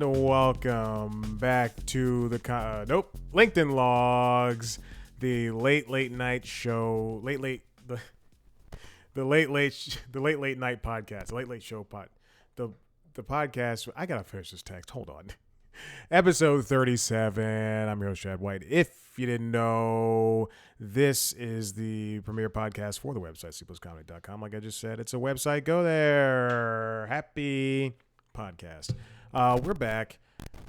and welcome back to the LinkedIn Logs, the late night show, the late night podcast, the late show the podcast. I gotta finish this text. Hold on. Episode 37. I'm your host, Chad White. If you didn't know, this is the premier podcast for the website, cpluscomedy.com. Like I just said, it's a website. Go there. Happy podcast. We're back.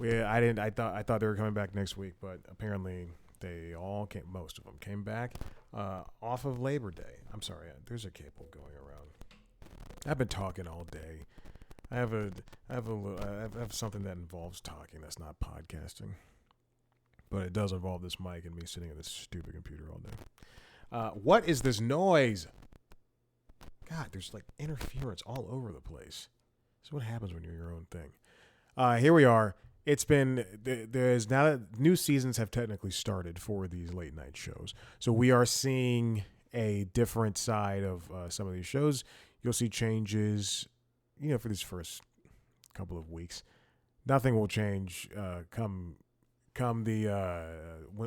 I thought they were coming back next week, but apparently most of them came back off of Labor Day. I'm sorry, there's a cable going around. I've been talking all day. I have something that involves talking. That's not podcasting, but it does involve this mic and me sitting at this stupid computer all day. What is this noise? God, there's like interference all over the place. This is what happens when you're your own thing. Here we are. It's been there's now that new seasons have technically started for these late night shows, so we are seeing a different side of some of these shows. You'll see changes. For these first couple of weeks, nothing will change. Come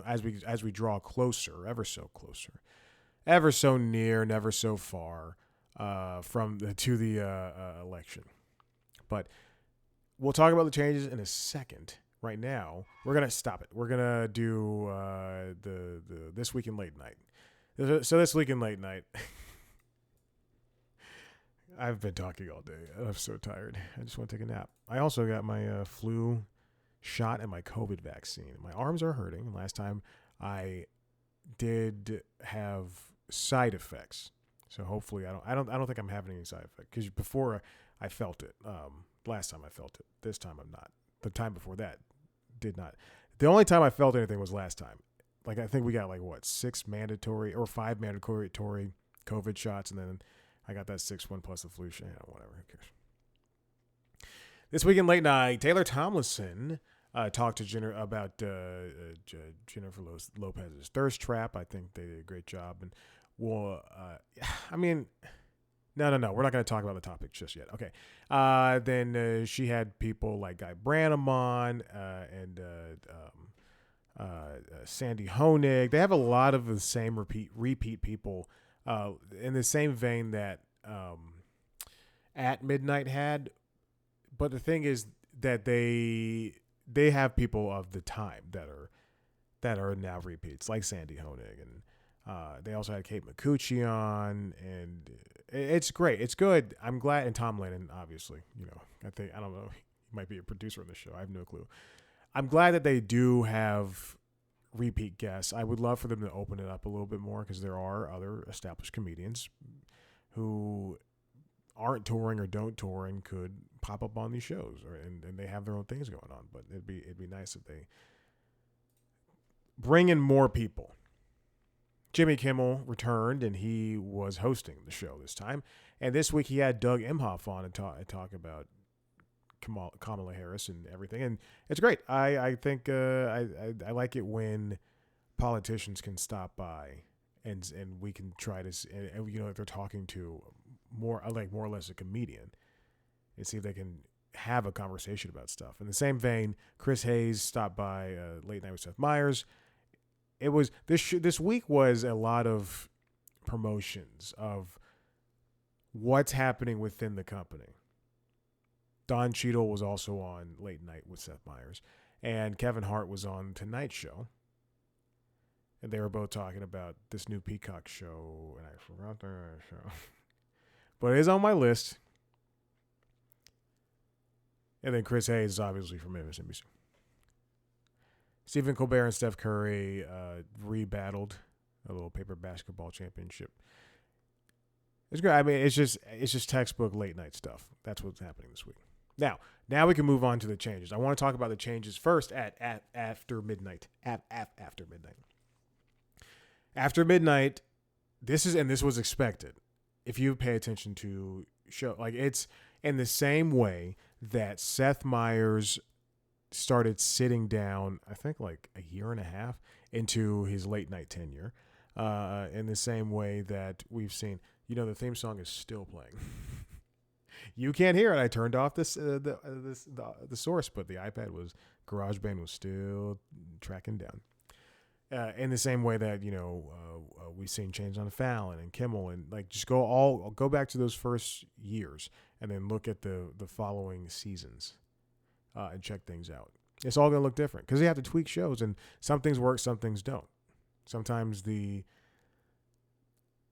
as we draw closer, ever so near, never so far to the election. But we'll talk about the changes in a second. Right now, we're gonna stop it. We're gonna do the this week in late night. So this week in late night. I've been talking all day. I'm so tired. I just want to take a nap. I also got my flu shot and my COVID vaccine. My arms are hurting. Last time I did have side effects, so hopefully I don't think I'm having any side effects. Because before I felt it. Last time I felt it. This time I'm not. The time before that did not. The only time I felt anything was last time. Like I think we got 5 mandatory COVID shots, and then I got that 6th one plus the flu shot. Whatever. Who cares? This week in late night, Taylor Tomlinson talked to Jennifer about Jennifer Lopez's thirst trap. I think they did a great job. And no. We're not going to talk about the topic just yet. Okay. Then she had people like Guy Branum on and Sandy Honig. They have a lot of the same repeat people. In the same vein that At Midnight had, but the thing is that they have people of the time that are now repeats, like Sandy Honig, and they also had Kate McCucci on, and it's great, it's good. I'm glad, and Tom Lennon, obviously, I don't know, he might be a producer on the show. I have no clue. I'm glad that they do have repeat guests. I would love for them to open it up a little bit more, because there are other established comedians who aren't touring or don't tour and could pop up on these shows, and they have their own things going on. But it'd be nice if they bring in more people. Jimmy Kimmel returned, and he was hosting the show this time. And this week he had Doug Emhoff on and talk about Kamala Harris and everything, and it's great. I think I like it when politicians can stop by and we can try to, if they're talking to more or less a comedian, and see if they can have a conversation about stuff. In the same vein, Chris Hayes stopped by Late Night with Seth Meyers. It was this week was a lot of promotions of what's happening within the company. Don Cheadle was also on Late Night with Seth Meyers, and Kevin Hart was on Tonight Show. And they were both talking about this new Peacock show, and I forgot their show. But it is on my list. And then Chris Hayes is obviously from MSNBC. Stephen Colbert and Steph Curry rebattled a little paper basketball championship. It's great. I mean, it's just textbook late night stuff. That's what's happening this week. Now we can move on to the changes. I want to talk about the changes first at after midnight. After midnight. After midnight, this was expected. If you pay attention to show, it's in the same way that Seth Meyers started sitting down, I think a year and a half into his late night tenure. In the same way that we've seen, the theme song is still playing. You can't hear it. I turned off the source, but the iPad was GarageBand was still tracking down. In the same way that we've seen change on Fallon and Kimmel, and like just go back to those first years and then look at the following seasons and check things out. It's all gonna look different because they have to tweak shows, and some things work, some things don't. Sometimes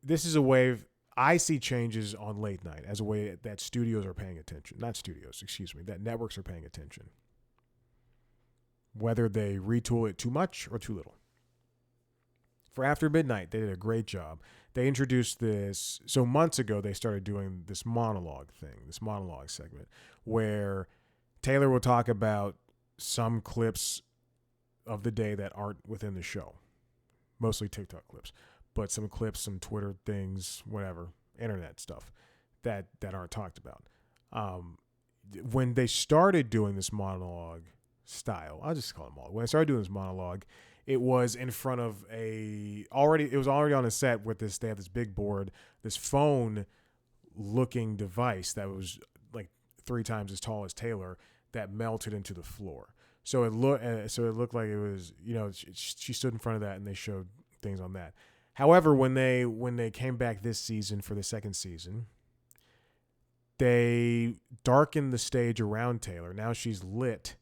this is a way I see changes on late night as a way that studios are paying attention. Not studios, excuse me, that networks are paying attention. Whether they retool it too much or too little. For After Midnight, they did a great job. They introduced this. So months ago, they started doing this monologue segment, where Taylor will talk about some clips of the day that aren't within the show. Mostly TikTok clips. But some clips, some Twitter things, whatever, internet stuff that aren't talked about. When they started doing this monologue style, I'll just call it monologue. When I started doing this monologue, it was in front of it was already on a set with this. They have this big board, this phone-looking device that was like 3 times as tall as Taylor that melted into the floor. So it looked like it was, she stood in front of that and they showed things on that. However, when they came back this season for the second season, they darkened the stage around Taylor. Now she's lit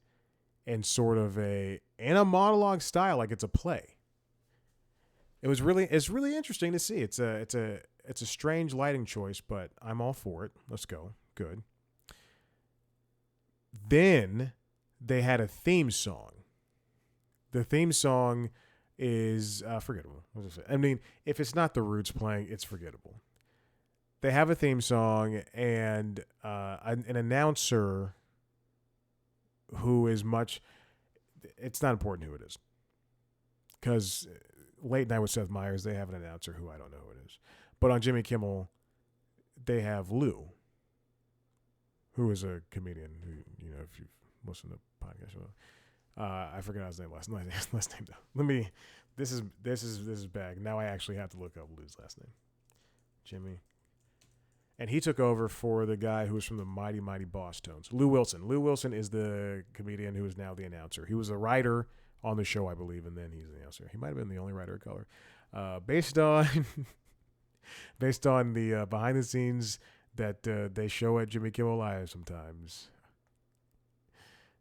in sort of in a monologue style, like it's a play. It's really interesting to see. It's a strange lighting choice, but I'm all for it. Let's go. Good. Then they had a theme song. The theme song is forgettable. I mean, if it's not the Roots playing, it's forgettable. They have a theme song and an announcer who is much. It's not important who it is, because Late Night with Seth Meyers, they have an announcer who I don't know who it is. But on Jimmy Kimmel, they have Lou, who is a comedian who, if you've listened to the podcast, I forgot his name last name though. This is bad. Now I actually have to look up Lou's last name. Jimmy. And he took over for the guy who was from the Mighty Mighty Boss Tones, Lou Wilson. Lou Wilson is the comedian who is now the announcer. He was a writer on the show, I believe, and then he's the announcer. He might have been the only writer of color. Based on the behind the scenes that they show at Jimmy Kimmel Live sometimes.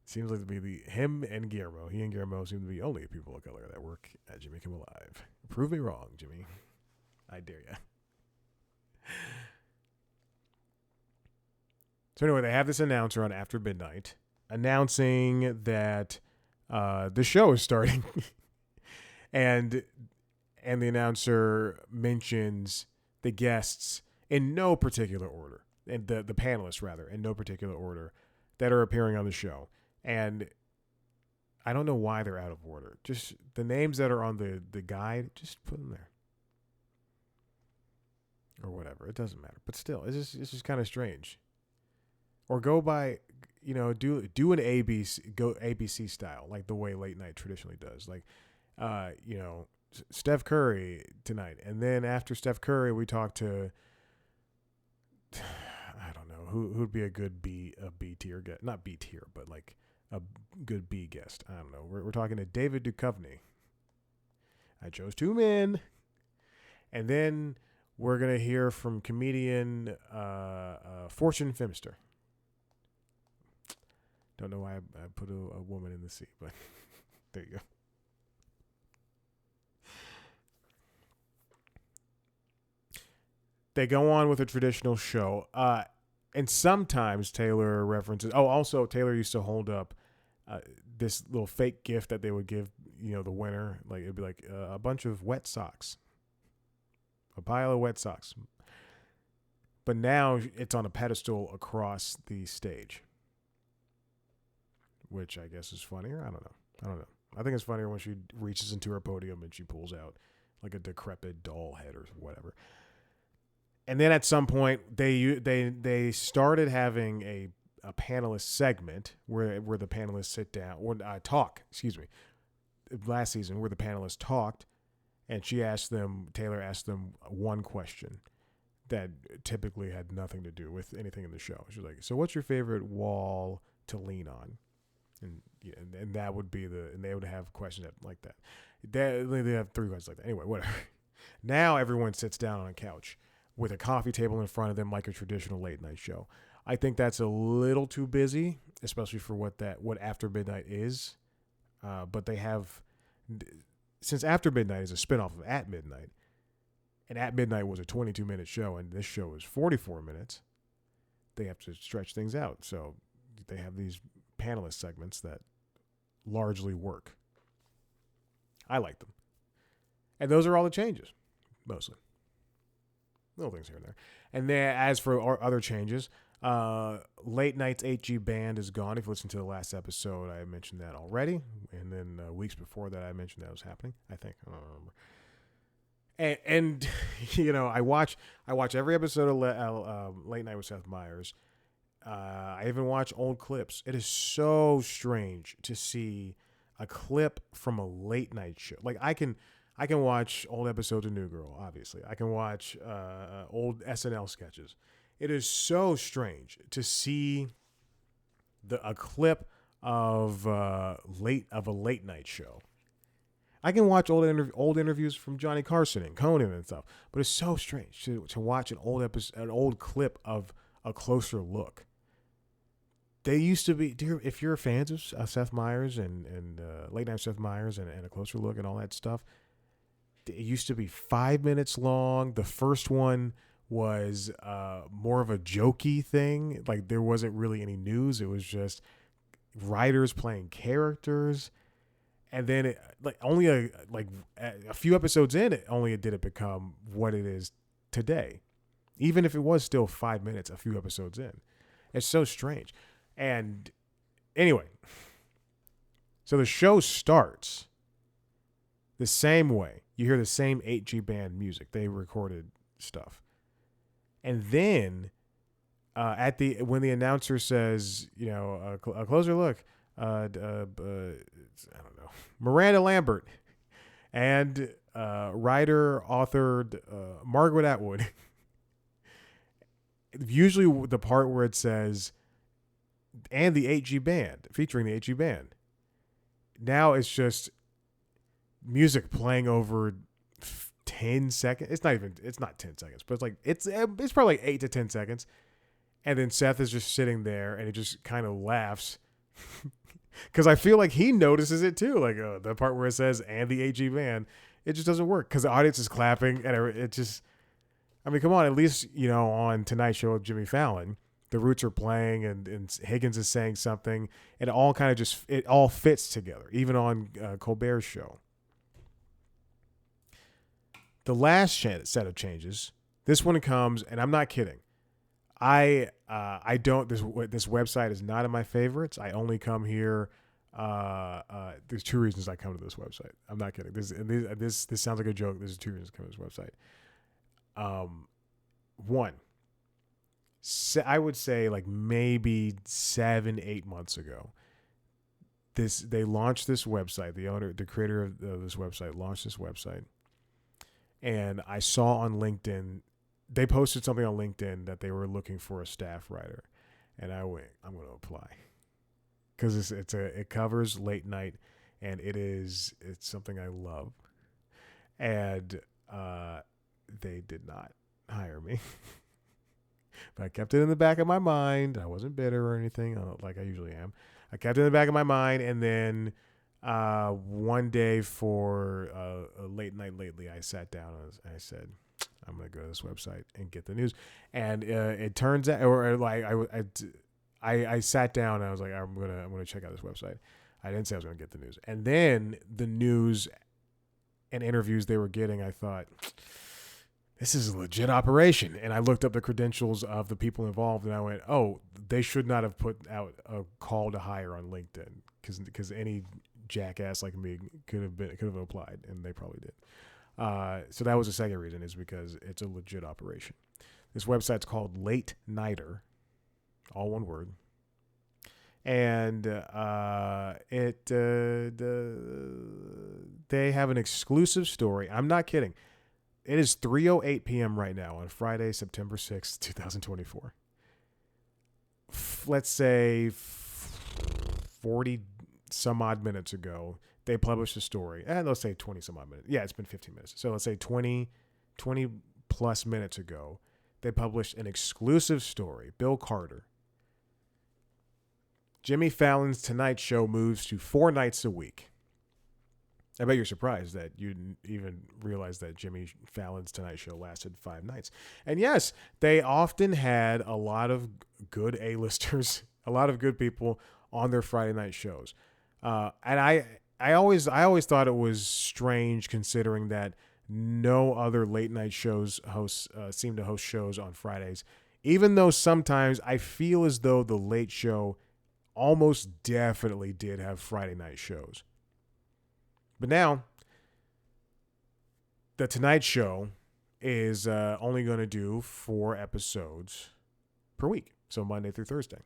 It seems like to be him and Guillermo. He and Guillermo seem to be only people of color that work at Jimmy Kimmel Live. Prove me wrong, Jimmy. I dare ya. So anyway, they have this announcer on After Midnight announcing that the show is starting. and the announcer mentions the guests in no particular order, and the panelists rather, in no particular order, that are appearing on the show. And I don't know why they're out of order. Just the names that are on the guide, just put them there. Or whatever. It doesn't matter. But still, it's just kind of strange. Or go by, do an ABC style, like the way Late Night traditionally does. Like, Steph Curry tonight. And then after Steph Curry, we talk to, I don't know, who'd be a good B tier guest. Not B tier, but like a good B guest. I don't know. We're talking to David Duchovny. I chose 2 men. And then we're going to hear from comedian Fortune Femister. Don't know why I put a woman in the C, but there you go. They go on with a traditional show. And sometimes Taylor references... Oh, also, Taylor used to hold up this little fake gift that they would give, the winner. Like, it'd be like a bunch of wet socks. A pile of wet socks. But now it's on a pedestal across the stage. Which I guess is funnier. I don't know. I think it's funnier when she reaches into her podium and she pulls out like a decrepit doll head or whatever. And then at some point they started having a panelist segment where the panelists sit down or talk. Excuse me. Last season where the panelists talked, and Taylor asked them one question, that typically had nothing to do with anything in the show. She's like, so what's your favorite wall to lean on? And yeah, and that would be and they would have questions like that. They have 3 questions like that. Anyway, whatever. Now everyone sits down on a couch with a coffee table in front of them like a traditional late night show. I think that's a little too busy, especially for what After Midnight is. But they have, since After Midnight is a spinoff of At Midnight, and At Midnight was a 22-minute show, and this show is 44 minutes, they have to stretch things out. So they have these panelist segments that largely work. I like them. And those are all the changes, mostly. Little things here and there. And then as for other changes, Late Night's HG Band is gone. If you listen to the last episode, I mentioned that already. And then weeks before that, I mentioned that was happening, I think. I don't remember. And you know, I watch every episode of Late Night with Seth Meyers. I even watch old clips. It is so strange to see a clip from a late night show. Like I can watch old episodes of New Girl, obviously. I can watch old SNL sketches. It is so strange to see a clip of a late night show. I can watch old interviews from Johnny Carson and Conan and stuff, but it's so strange to watch an old clip of a closer look. They used to be, if you're fans of Seth Meyers and Late Night Seth Meyers and a closer look and all that stuff, it used to be 5 minutes long. The first one was more of a jokey thing. Like there wasn't really any news. It was just writers playing characters. And then a few episodes in, did it become what it is today. Even if it was still 5 minutes, a few episodes in. It's so strange. And anyway, so the show starts the same way. You hear the same HG Band music. They recorded stuff. And then when the announcer says, you know, a closer look, I don't know, Miranda Lambert and writer, authored Margaret Atwood. Usually the part where it says, and the HG Band, featuring the HG Band. Now it's just music playing over 10 seconds. It's not 10 seconds, but it's probably like 8 to 10 seconds. And then Seth is just sitting there and he just kind of laughs. Because I feel like he notices it too. Like the part where it says, and the HG Band, it just doesn't work because the audience is clapping and it just, I mean, come on, at least, you know, on Tonight Show with Jimmy Fallon, the Roots are playing and Higgins is saying something. It all kind of it all fits together, even on Colbert's show. The last set of changes, this one comes, and I'm not kidding. I don't, this website is not in my favorites. I only come here. There's 2 reasons I come to this website. I'm not kidding. This sounds like a joke. There's 2 reasons I come to this website. One, I would say like maybe 7-8 months ago, they launched this website. The creator of this website launched this website, and I saw on LinkedIn, they posted something on LinkedIn that they were looking for a staff writer, and I went, I'm going to apply because it covers late night, and it's something I love, and they did not hire me. But I kept it in the back of my mind. I wasn't bitter or anything, like I usually am. I kept it in the back of my mind, and then one day for a late night lately, I sat down and I said, I'm going to go to this website and get the news. And it turns out, I sat down and I was like, I'm gonna check out this website. I didn't say I was going to get the news. And then the news and interviews they were getting, I thought, this is a legit operation. And I looked up the credentials of the people involved, and I went, oh, they should not have put out a call to hire on LinkedIn because any jackass like me could have applied, and they probably did. So that was the second reason, is because it's a legit operation. This website's called Late Nighter, all one word. And they have an exclusive story. I'm not kidding. It is 3:08 p.m. right now on Friday, September 6th, 2024. Let's say 40 some odd minutes ago, they published a story. And let's say 20 some odd minutes. Yeah, it's been 15 minutes. So let's say 20 plus minutes ago, they published an exclusive story. Bill Carter. Jimmy Fallon's Tonight Show moves to 4 nights a week. I bet you're surprised that you didn't even realize that Jimmy Fallon's Tonight Show lasted 5 nights. And yes, they often had a lot of good A-listers, a lot of good people on their Friday night shows. And I always thought it was strange considering that no other late night shows hosts seem to host shows on Fridays, even though sometimes I feel as though the Late Show almost definitely did have Friday night shows. But now, the Tonight Show is only going to do 4 episodes per week, so Monday through Thursday.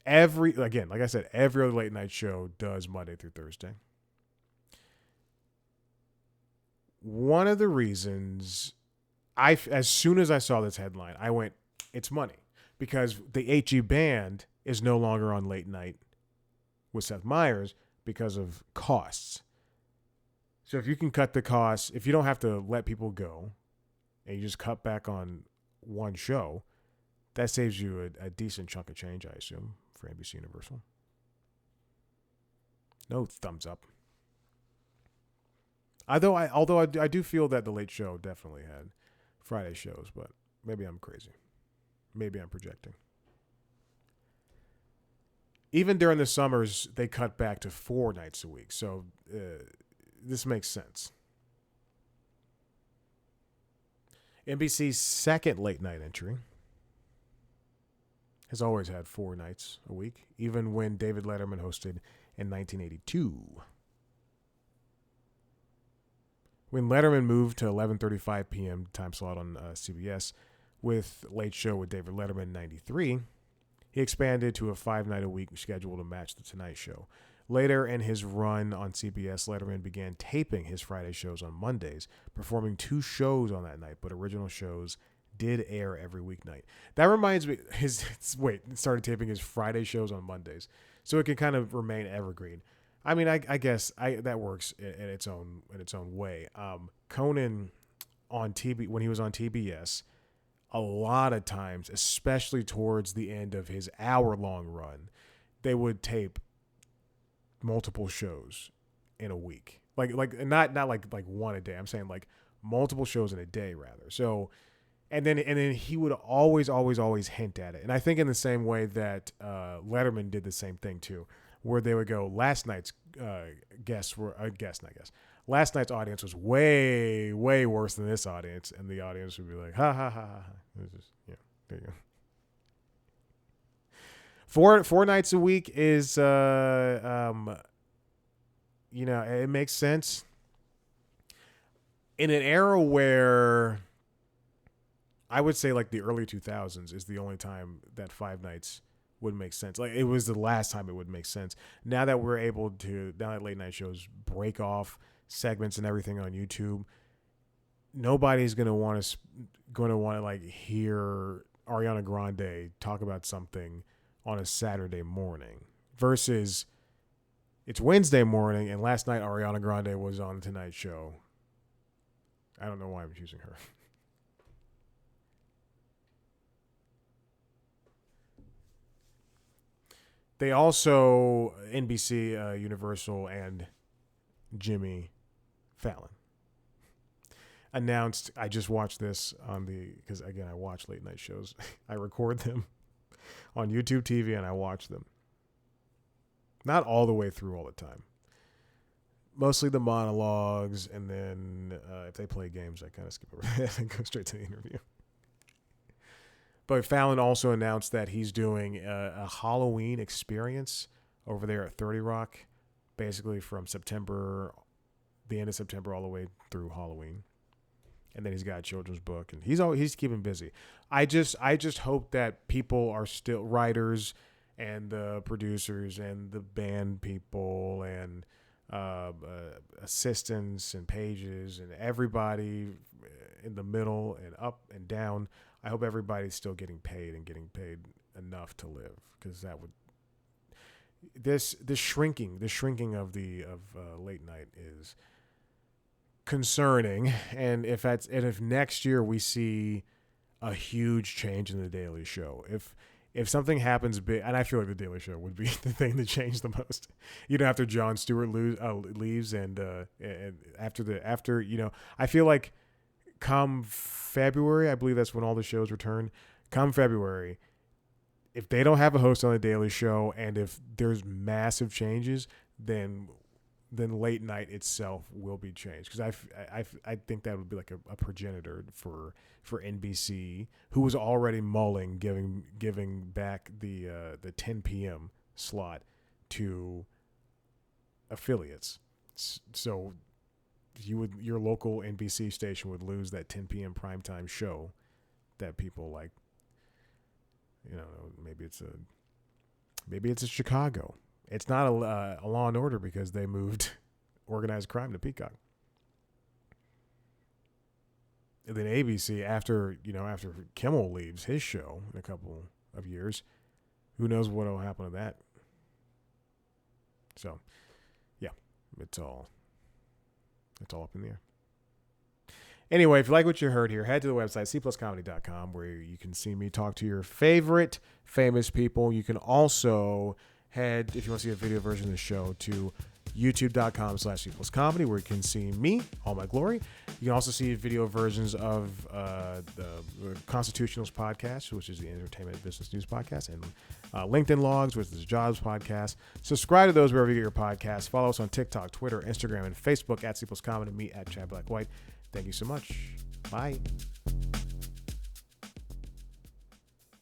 Like I said, every other late night show does Monday through Thursday. One of the reasons as soon as I saw this headline, I went, it's money, because the HE Band is no longer on late night with Seth Meyers because of costs. So if you can cut the costs, if you don't have to let people go and you just cut back on one show, that saves you a decent chunk of change, I assume, for NBC Universal. No thumbs up. Although I do feel that the Late Show definitely had Friday shows, but maybe I'm crazy. Maybe I'm projecting. Even during the summers, they cut back to 4 nights a week. So this makes sense. NBC's second late night entry has always had 4 nights a week, even when David Letterman hosted in 1982. When Letterman moved to 11:35 p.m. time slot on CBS with Late Show with David Letterman in 93, he expanded to a 5-night-a-week schedule to match The Tonight Show. Later in his run on CBS, Letterman began taping his Friday shows on Mondays, performing 2 shows on that night, but original shows did air every weeknight. That reminds me, started taping his Friday shows on Mondays, so it can kind of remain evergreen. I mean, I guess that works in its own way. Conan on TV, when he was on TBS, a lot of times, especially towards the end of his hour-long run, they would tape multiple shows in a week. Like not like one a day. I'm saying like multiple shows in a day rather. So and then he would always hint at it. And I think in the same way that Letterman did the same thing too, where they would go, last night's last night's audience was way worse than this audience, and the audience would be like, ha ha ha ha. It's just, there you go. 4 nights a week is it makes sense in an era where I would say like the early 2000s is the only time that 5 nights would make sense. Like it was the last time it would make sense. Now that we're able to, now that late night shows break off segments and everything on YouTube, nobody's gonna want to like hear Ariana Grande talk about something on a Saturday morning versus it's Wednesday morning and last night Ariana Grande was on the Tonight Show. I don't know why I'm choosing her. They also, NBC, Universal, and Jimmy Fallon announced, I just watched this because again, I watch late night shows. I record them on YouTube TV and I watch them. Not all the way through all the time. Mostly the monologues, and then if they play games, I kind of skip over that and go straight to the interview. But Fallon also announced that he's doing a Halloween experience over there at 30 Rock, basically from the end of September all the way through Halloween. And then he's got a children's book, and he's keeping busy. I just hope that people are still writers and the producers and the band people and assistants and pages and everybody in the middle and up and down. I hope everybody's still getting paid and getting paid enough to live, because that would this shrinking of late night is concerning. And if next year we see a huge change in the Daily Show, if something happens big, and I feel like the Daily Show would be the thing to change the most, after Jon Stewart leaves, and after I feel like come February, I believe that's when all the shows return. Come February, if they don't have a host on the Daily Show, and if there's massive changes, then late night itself will be changed, because I think that would be like a progenitor for NBC, who was already mulling giving back the 10 p.m. slot to affiliates. So your local NBC station would lose that 10 p.m. primetime show that people like. Maybe it's a Chicago. It's not a Law and Order, because they moved organized crime to Peacock. And then ABC, after Kimmel leaves his show in a couple of years, who knows what will happen to that? So, yeah, it's all up in the air. Anyway, if you like what you heard here, head to the website, cpluscomedy.com, where you can see me talk to your favorite famous people. You can also head, if you want to see a video version of the show, to youtube.com/cpluscomedy, where you can see me, all my glory. You can also see video versions of the Constitutionals podcast, which is the entertainment business news podcast, and LinkedIn Logs, which is the jobs podcast. Subscribe to those wherever you get your podcasts. Follow us on TikTok, Twitter, Instagram, and Facebook at cpluscomedy. Me at Chad Black White. Thank you so much. Bye.